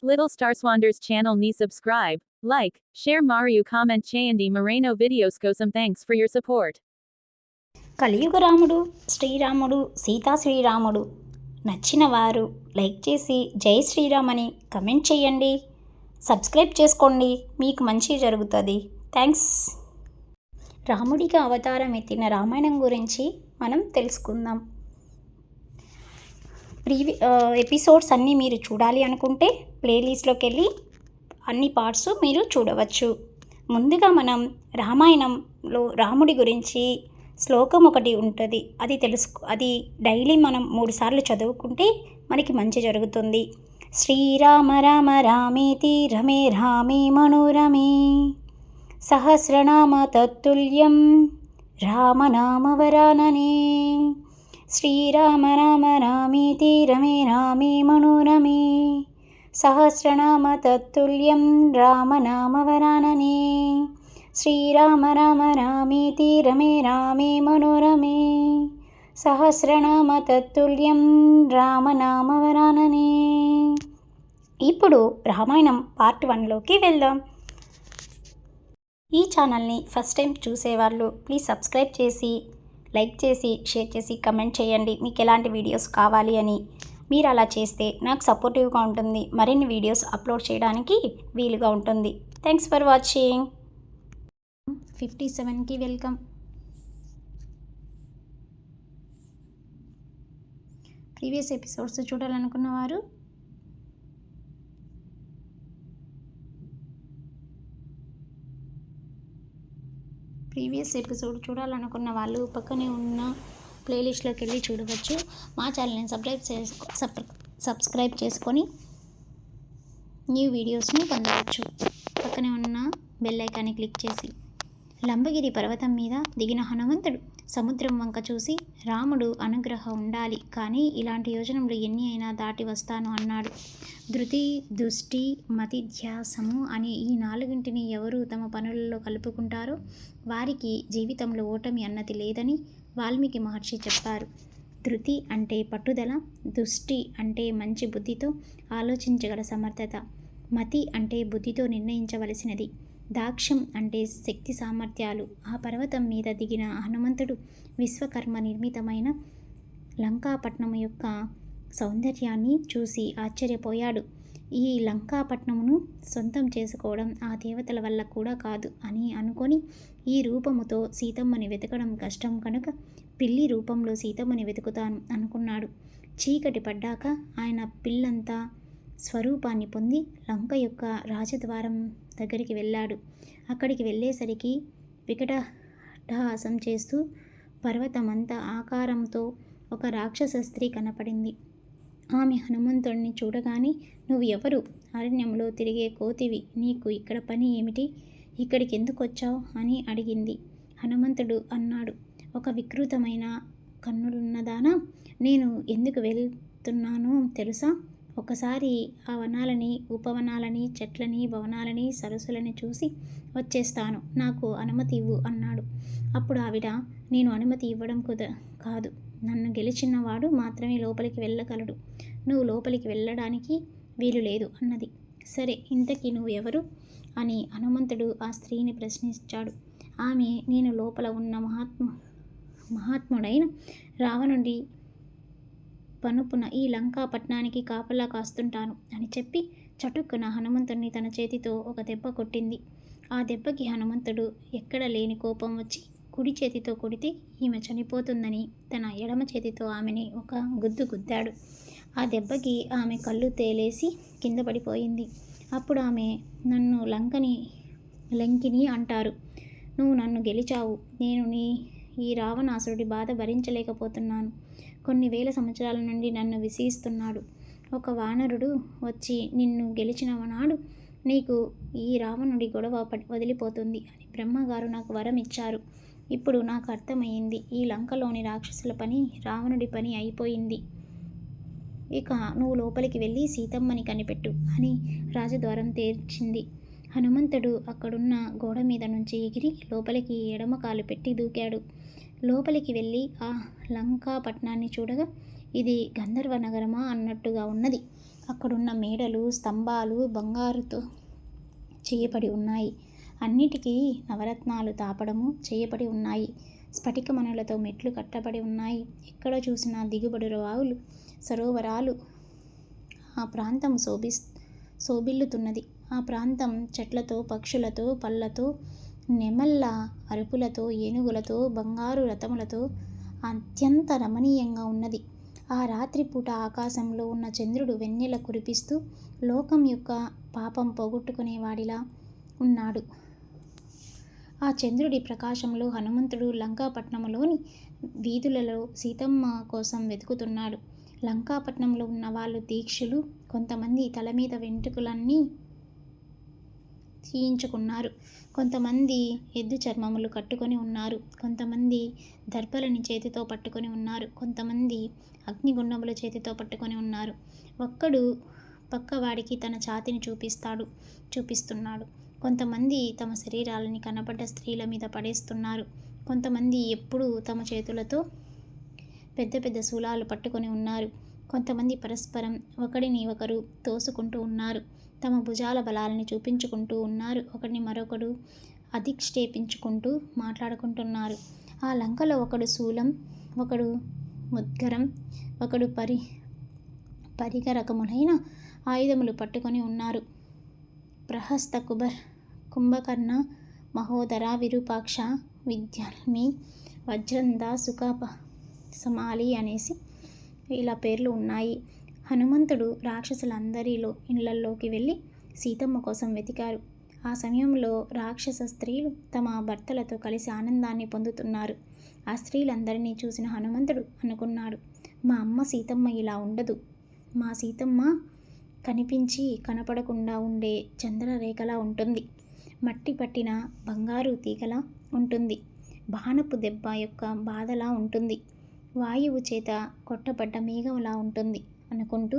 Little Star Swanders channel ni subscribe, like, share Mario comment చేయండి Moreno videos కోసం thanks for your support. కలియుగ రాముడు శ్రీరాముడు సీతా శ్రీరాముడు నచ్చిన వారు లైక్ చేసి జై శ్రీరామ్ అని కమెంట్ చేయండి. సబ్స్క్రైబ్ చేసుకోండి, మీకు మంచి జరుగుతుంది. థ్యాంక్స్. రాముడిగా అవతారం ఎత్తిన రామాయణం గురించి మనం తెలుసుకుందాం. ఎపిసోడ్స్ అన్నీ మీరు చూడాలి అనుకుంటే ప్లేలిస్ట్లోకి వెళ్ళి అన్ని పార్ట్స్ మీరు చూడవచ్చు. ముందుగా మనం రామాయణంలో రాముడి గురించి శ్లోకం ఒకటి ఉంటుంది, అది డైలీ మనం 3 సార్లు చదువుకుంటే మనకి మంచి జరుగుతుంది. శ్రీరామ రామ రామేతి రమే రామే మనోరమే సహస్రనామ తత్తుల్యం రామనామవరాననే. శ్రీరామ రామ రామేతి రమే రామే మనోరమే సహస్రనామ తత్తుల్యం రామనామవరాననే. శ్రీరామ రామ రామేతి రమే రామే మనోరమే సహస్రనామ తత్తుల్యం రామనామవరాననే. ఇప్పుడు రామాయణం పార్ట్ 1లోకి వెళ్దాం. ఈ ఛానల్ని ఫస్ట్ టైం చూసేవాళ్ళు ప్లీజ్ సబ్స్క్రైబ్ చేసి లైక్ చేసి షేర్ చేసి కమెంట్ చేయండి మీకు ఎలాంటి వీడియోస్ కావాలి అని. మీరు అలా చేస్తే నాకు సపోర్టివ్గా ఉంటుంది, మరిన్ని వీడియోస్ అప్లోడ్ చేయడానికి వీలుగా ఉంటుంది. Thanks for watching. 57కి వెల్కమ్. ప్రీవియస్ ఎపిసోడ్స్ చూడాలనుకున్న వారు వాళ్ళు పక్కనే ఉన్న ప్లేలిస్ట్లోకి వెళ్ళి చూడవచ్చు. మా ఛానల్ని సబ్స్క్రైబ్ చేసుకొని న్యూ వీడియోస్ని పొందవచ్చు. పక్కనే ఉన్న బెల్ ఐకాన్ని క్లిక్ చేసి. లంబగిరి పర్వతం మీద దిగిన హనుమంతుడు సముద్రం వంక చూసి, రాముడు అనుగ్రహం ఉండాలి కానీ ఇలాంటి యోజనలు ఎన్ని అయినా దాటి వస్తాను అన్నాడు. ధృతి, దృష్టి, మతి, ధ్యాసము అనే ఈ 4ంటిని ఎవరు తమ పనులలో కలుపుకుంటారో వారికి జీవితంలో ఓటమి అన్నది లేదని వాల్మీకి మహర్షి చెప్పారు. ధృతి అంటే పట్టుదల, దృష్టి అంటే మంచి బుద్ధితో ఆలోచించగల సమర్థత, మతి అంటే బుద్ధితో నిర్ణయించవలసినది, దాక్ష్యం అంటే శక్తి సామర్థ్యాలు. ఆ పర్వతం మీద దిగిన హనుమంతుడు విశ్వకర్మ నిర్మితమైన లంకాపట్నం యొక్క సౌందర్యాన్ని చూసి ఆశ్చర్యపోయాడు. ఈ లంకాపట్నమును సొంతం చేసుకోవడం ఆ దేవతల వల్ల కూడా కాదు అని అనుకొని, ఈ రూపముతో సీతమ్మని వెతకడం కష్టం కనుక పిల్లి రూపంలో సీతమ్మని వెతుకుతాను అనుకున్నాడు. చీకటి పడ్డాక ఆయన పిల్లంతా స్వరూపాన్ని పొంది లంక యొక్క రాజద్వారం దగ్గరికి వెళ్ళాడు. అక్కడికి వెళ్ళేసరికి వికటహాసం చేస్తూ పర్వతమంతా ఆకారంతో ఒక రాక్షస స్త్రీ కనపడింది. ఆమె హనుమంతుడిని చూడగానే, నువ్వు ఎవరు? అరణ్యంలో తిరిగే కోతివి, నీకు ఇక్కడ పని ఏమిటి? ఇక్కడికి ఎందుకు వచ్చావు అని అడిగింది. హనుమంతుడు అన్నాడు, ఒక వికృతమైన కన్నులున్నదానా, నేను ఎందుకు వెళ్తున్నానో తెలుసా? ఒకసారి ఆ వనాలని, ఉపవనాలని, చెట్లని, భవనాలని, సరస్సులని చూసి వచ్చేస్తాను, నాకు అనుమతి ఇవ్వు అన్నాడు. అప్పుడు ఆవిడ, నేను అనుమతి ఇవ్వడం కాదు, నన్ను గెలిచిన వాడు మాత్రమే లోపలికి వెళ్ళగలడు, నువ్వు లోపలికి వెళ్ళడానికి వీలు లేదు అన్నది. సరే, ఇంతకీ నువ్వు ఎవరు అని హనుమంతుడు ఆ స్త్రీని ప్రశ్నించాడు. ఆమె, నేను లోపల ఉన్న మహాత్ముడైన రావణుడి పనుపున ఈ లంకాపట్నానికి కాపలా కాస్తుంటాను అని చెప్పి చటుక్కున హనుమంతుడిని తన చేతితో ఒక దెబ్బ కొట్టింది. ఆ దెబ్బకి హనుమంతుడు ఎక్కడ లేని కోపం వచ్చి కుడి చేతితో కొడితే ఈమె చనిపోతుందని తన ఎడమ చేతితో ఆమెని ఒక గుద్దు గుద్దాడు. ఆ దెబ్బకి ఆమె కళ్ళు తేలేసి కింద పడిపోయింది. అప్పుడు ఆమె, నన్ను లంకిని అంటారు, నువ్వు నన్ను గెలిచావు, నేను ఈ రావణాసురుడి బాధ భరించలేకపోతున్నాను, కొన్ని వేల సంవత్సరాల నుండి నన్ను విసిగిస్తున్నాడు. ఒక వానరుడు వచ్చి నిన్ను గెలిచిన నాడు నీకు ఈ రావణుడి గొడవ వదిలిపోతుంది అని బ్రహ్మగారు నాకు వరం ఇచ్చారు. ఇప్పుడు నాకు అర్థమైంది, ఈ లంకలోని రాక్షసుల పని రావణుడి పని అయిపోయింది. ఇక నువ్వు లోపలికి వెళ్ళి సీతమ్మని కనిపెట్టు అని రాజద్వారం తెరిచింది. హనుమంతుడు అక్కడున్న గోడ మీద నుంచి ఎగిరి లోపలికి ఎడమ కాలు పెట్టి దూకాడు. లోపలికి వెళ్ళి ఆ లంకాపట్నాన్ని చూడగా ఇది గంధర్వ నగరమా అన్నట్టుగా ఉన్నది. అక్కడున్న మేడలు, స్తంభాలు బంగారుతో చేయబడి ఉన్నాయి. అన్నిటికీ నవరత్నాలు తాపడము చేయబడి ఉన్నాయి. స్ఫటికమణులతో మెట్లు కట్టబడి ఉన్నాయి. ఎక్కడ చూసినా దిగుబడి వాగులు, సరోవరాలు. ఆ ప్రాంతం శోభిల్లుతున్నది. ఆ ప్రాంతం చెట్లతో, పక్షులతో, పళ్ళతో, నెమళ్ళ అరుపులతో, ఏనుగులతో, బంగారు రథములతో అత్యంత రమణీయంగా ఉన్నది. ఆ రాత్రిపూట ఆకాశంలో ఉన్న చంద్రుడు వెన్నెల కురిపిస్తూ లోకం యొక్క పాపం పోగొట్టుకునేవాడిలా ఉన్నాడు. ఆ చంద్రుడి ప్రకాశంలో హనుమంతుడు లంకాపట్నంలోని వీధులలో సీతమ్మ కోసం వెతుకుతున్నాడు. లంకాపట్నంలో ఉన్న వాళ్ళు దీక్షులు. కొంతమంది తల మీద వెంట్రుకలన్నీ తీయించుకున్నారు. కొంతమంది ఎద్దు చర్మములు కట్టుకొని ఉన్నారు. కొంతమంది దర్భలని చేతితో పట్టుకొని ఉన్నారు. కొంతమంది అగ్నిగుండముల చేతితో పట్టుకొని ఉన్నారు. ఒక్కడు పక్కవాడికి తన ఛాతిని చూపిస్తున్నాడు. కొంతమంది తమ శరీరాలని కనబడ్డ స్త్రీల మీద పడేస్తున్నారు. కొంతమంది ఎప్పుడూ తమ చేతులతో పెద్ద పెద్ద శూలాలు పట్టుకొని ఉన్నారు. కొంతమంది పరస్పరం ఒకడిని ఒకరు తోసుకుంటూ ఉన్నారు. తమ భుజాల బలాలని చూపించుకుంటూ ఉన్నారు. ఒకడిని మరొకడు అధిక్షేపించుకుంటూ మాట్లాడుకుంటున్నారు. ఆ లంకలో ఒకడు శూలం, ఒకడు ముద్గరం, ఒకడు పరికరకములైన ఆయుధములు పట్టుకొని ఉన్నారు. ప్రహస్త కుంభకర్ణ, మహోదర, విరూపాక్ష, విద్యాల్మి, వజ్రంద, సమాలి అనేసి ఇలా పేర్లు ఉన్నాయి. హనుమంతుడు రాక్షసులందరిలో ఇళ్లల్లోకి వెళ్ళి సీతమ్మ కోసం వెతికారు. ఆ సమయంలో రాక్షస స్త్రీలు తమ భర్తలతో కలిసి ఆనందాన్ని పొందుతున్నారు. ఆ స్త్రీలందరినీ చూసిన హనుమంతుడు అనుకున్నాడు, మా అమ్మ సీతమ్మ ఇలా ఉండదు. మా సీతమ్మ కనిపించి కనపడకుండా ఉండే చంద్రరేఖలా ఉంటుంది. మట్టి పట్టిన బంగారు తీగలా ఉంటుంది. బాణపు దెబ్బ యొక్క బాధలా ఉంటుంది. వాయువు చేత కొట్టబడ్డ మేఘంలా ఉంటుంది అనుకుంటూ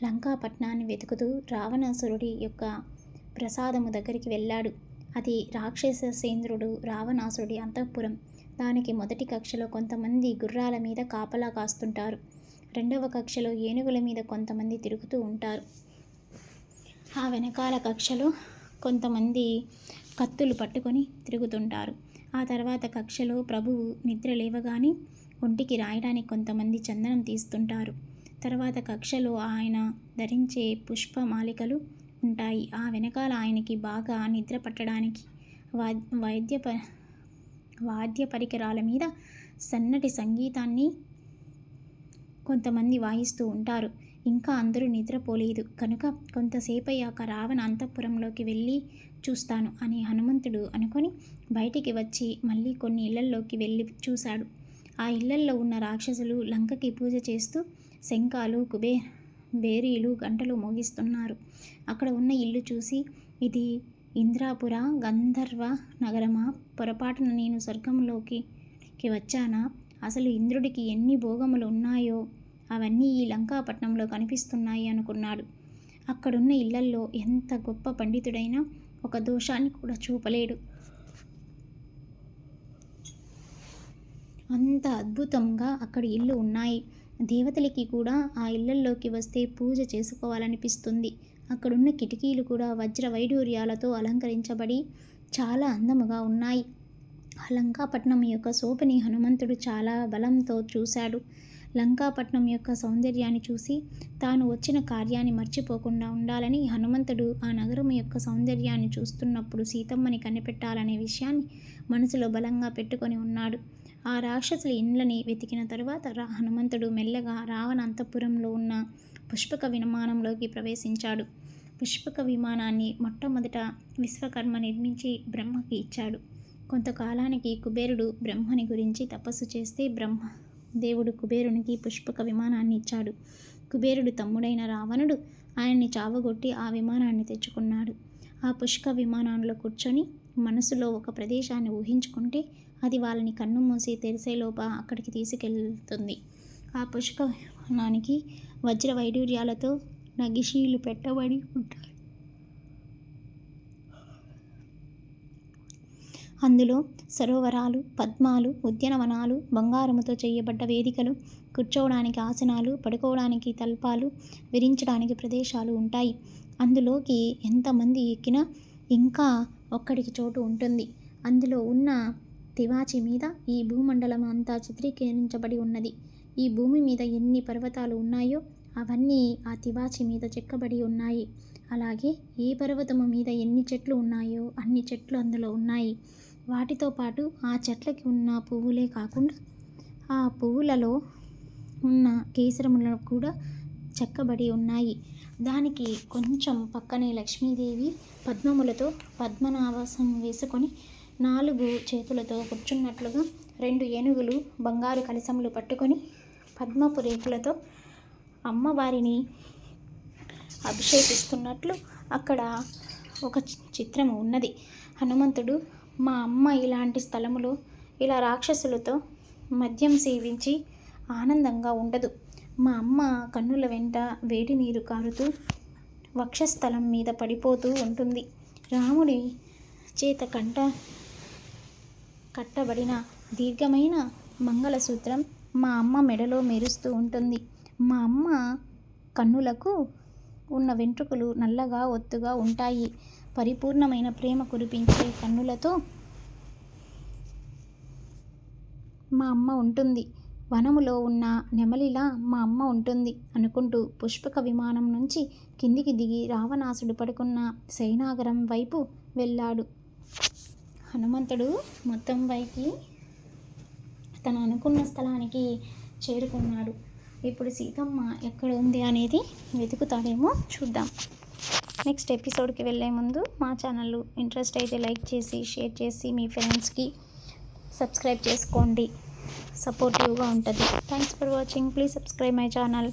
లంకాపట్నాన్ని వెతుకుతూ రావణాసురుడి యొక్క ప్రసాదము దగ్గరికి వెళ్ళాడు. అది రాక్షస సేంద్రుడు రావణాసురుడి అంతఃపురం. దానికి మొదటి కక్షలో కొంతమంది గుర్రాల మీద కాపలా కాస్తుంటారు. రెండవ కక్షలో ఏనుగుల మీద కొంతమంది తిరుగుతూ ఉంటారు. ఆ వెనకాల కక్షలో కొంతమంది కత్తులు పట్టుకొని తిరుగుతుంటారు. ఆ తర్వాత కక్షలో ప్రభువు నిద్ర లేవగానే ఒంటికి రాయడానికి కొంతమంది చందనం తీస్తుంటారు. తర్వాత కక్షలో ఆయన ధరించే పుష్పమాలికలు ఉంటాయి. ఆ వెనకాల ఆయనకి బాగా నిద్ర పట్టడానికి వాద్య పరికరాల మీద సన్నటి సంగీతాన్ని కొంతమంది వాయిస్తూ ఉంటారు. ఇంకా అందరూ నిద్రపోలేదు కనుక కొంతసేపయ్యాక రావణ అంతఃపురంలోకి వెళ్ళి చూస్తాను అని హనుమంతుడు అనుకొని బయటికి వచ్చి మళ్ళీ కొన్ని ఇళ్లల్లోకి వెళ్ళి చూశాడు. ఆ ఇళ్లల్లో ఉన్న రాక్షసులు లంకకి పూజ చేస్తూ శంఖాలు, బేరీలు, గంటలు మోగిస్తున్నారు. అక్కడ ఉన్న ఇల్లు చూసి, ఇది ఇంద్రాపుర గంధర్వ నగరమా? పొరపాటున నేను స్వర్గంలోకి వచ్చానా? అసలు ఇంద్రుడికి ఎన్ని భోగములు ఉన్నాయో అవన్నీ ఈ లంకాపట్నంలో కనిపిస్తున్నాయి అనుకున్నాడు. అక్కడున్న ఇళ్లల్లో ఎంత గొప్ప పండితుడైనా ఒక దోషాన్ని కూడా చూపలేడు. అంత అద్భుతంగా అక్కడ ఇల్లు ఉన్నాయి. దేవతలకి కూడా ఆ ఇళ్లల్లోకి వస్తే పూజ చేసుకోవాలనిపిస్తుంది. అక్కడున్న కిటికీలు కూడా వజ్ర వైడూర్యాలతో అలంకరించబడి చాలా అందముగా ఉన్నాయి. ఆ లంకాపట్నం యొక్క శోభని హనుమంతుడు చాలా బలంతో చూశాడు. లంకాపట్నం యొక్క సౌందర్యాన్ని చూసి తాను వచ్చిన కార్యాన్ని మర్చిపోకుండా ఉండాలని హనుమంతుడు ఆ నగరం యొక్క సౌందర్యాన్ని చూస్తున్నప్పుడు సీతమ్మని కనిపెట్టాలనే విషయాన్ని మనసులో బలంగా పెట్టుకొని ఉన్నాడు. ఆ రాక్షసుల ఇండ్లని వెతికిన తరువాత హనుమంతుడు మెల్లగా రావణ అంతఃపురంలో ఉన్న పుష్పక విమానంలోకి ప్రవేశించాడు. పుష్పక విమానాన్ని మొట్టమొదట విశ్వకర్మ నిర్మించి బ్రహ్మకి ఇచ్చాడు. కొంతకాలానికి కుబేరుడు బ్రహ్మని గురించి తపస్సు చేస్తే దేవుడు కుబేరునికి పుష్పక విమానాన్ని ఇచ్చాడు. కుబేరుడు తమ్ముడైన రావణుడు ఆయన్ని చావగొట్టి ఆ విమానాన్ని తెచ్చుకున్నాడు. ఆ పుష్పక విమానంలో కూర్చొని మనసులో ఒక ప్రదేశాన్ని ఊహించుకుంటే అది వాళ్ళని కన్ను మూసి తెరిసేలోప అక్కడికి తీసుకెళ్తుంది. ఆ పుష్పక విమానానికి వజ్ర వైడూర్యాలతో నగిషీలు పెట్టబడి ఉంటాయి. అందులో సరోవరాలు, పద్మాలు, ఉద్యానవనాలు, బంగారముతో చేయబడ్డ వేదికలు, కూర్చోవడానికి ఆసనాలు, పడుకోవడానికి తల్పాలు, విరించడానికి ప్రదేశాలు ఉంటాయి. అందులోకి ఎంతమంది ఎక్కినా ఇంకా ఒక్కడికి చోటు ఉంటుంది. అందులో ఉన్న తివాచి మీద ఈ భూమండలం అంతా చిత్రీకరించబడి ఉన్నది. ఈ భూమి మీద ఎన్ని పర్వతాలు ఉన్నాయో అవన్నీ ఆ తివాచి మీద చెక్కబడి ఉన్నాయి. అలాగే ఏ పర్వతము మీద ఎన్ని చెట్లు ఉన్నాయో అన్ని చెట్లు అందులో ఉన్నాయి. వాటితో పాటు ఆ చెట్లకి ఉన్న పువ్వులే కాకుండా ఆ పువ్వులలో ఉన్న కేసరములను కూడా చెక్కబడి ఉన్నాయి. దానికి కొంచెం పక్కనే లక్ష్మీదేవి పద్మములతో పద్మనాభాసనం వేసుకొని 4 చేతులతో కూర్చున్నట్లుగా 2 ఏనుగులు బంగారు కలశములు పట్టుకొని పద్మపు రేకులతో అమ్మవారిని అభిషేకిస్తున్నట్లు అక్కడ ఒక చిత్రము ఉన్నది. హనుమంతుడు, మా అమ్మ ఇలాంటి స్థలములో ఇలా రాక్షసులతో మద్యం సేవించి ఆనందంగా ఉండదు. మా అమ్మ కన్నుల వెంట వేడి నీరు కారుతూ వక్షస్థలం మీద పడిపోతూ ఉంటుంది. రాముడి చేత కట్టబడిన దీర్ఘమైన మంగళసూత్రం మా అమ్మ మెడలో మెరుస్తూ ఉంటుంది. మా అమ్మ కన్నులకు ఉన్న వెంట్రుకలు నల్లగా ఒత్తుగా ఉంటాయి. పరిపూర్ణమైన ప్రేమ కురిపించే కన్నులతో మా అమ్మ ఉంటుంది. వనములో ఉన్న నెమలిలా మా అమ్మ ఉంటుంది అనుకుంటూ పుష్పక విమానం నుంచి కిందికి దిగి రావణాసుడు పడుకున్న శయనాగారం వైపు వెళ్ళాడు. హనుమంతుడు మొత్తం పైకి తను అనుకున్న స్థలానికి చేరుకున్నాడు. ఇప్పుడు సీతమ్మ ఎక్కడ ఉంది అనేది వెతుకుతాడేమో చూద్దాం. నెక్స్ట్ ఎపిసోడ్కి వెళ్ళే ముందు మా ఛానల్ ఇంట్రెస్ట్ అయితే లైక్ చేసి షేర్ చేసి మీ ఫ్రెండ్స్కి సబ్స్క్రైబ్ చేసుకోండి. సపోర్టివ్గా ఉంటుంది. Thanks for watching. Please subscribe my channel.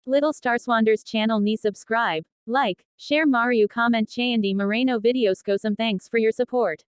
Little Stars Wonders channel ni subscribe, like, share Mariu comment చేయండి Moreno videos కోసం thanks for your support.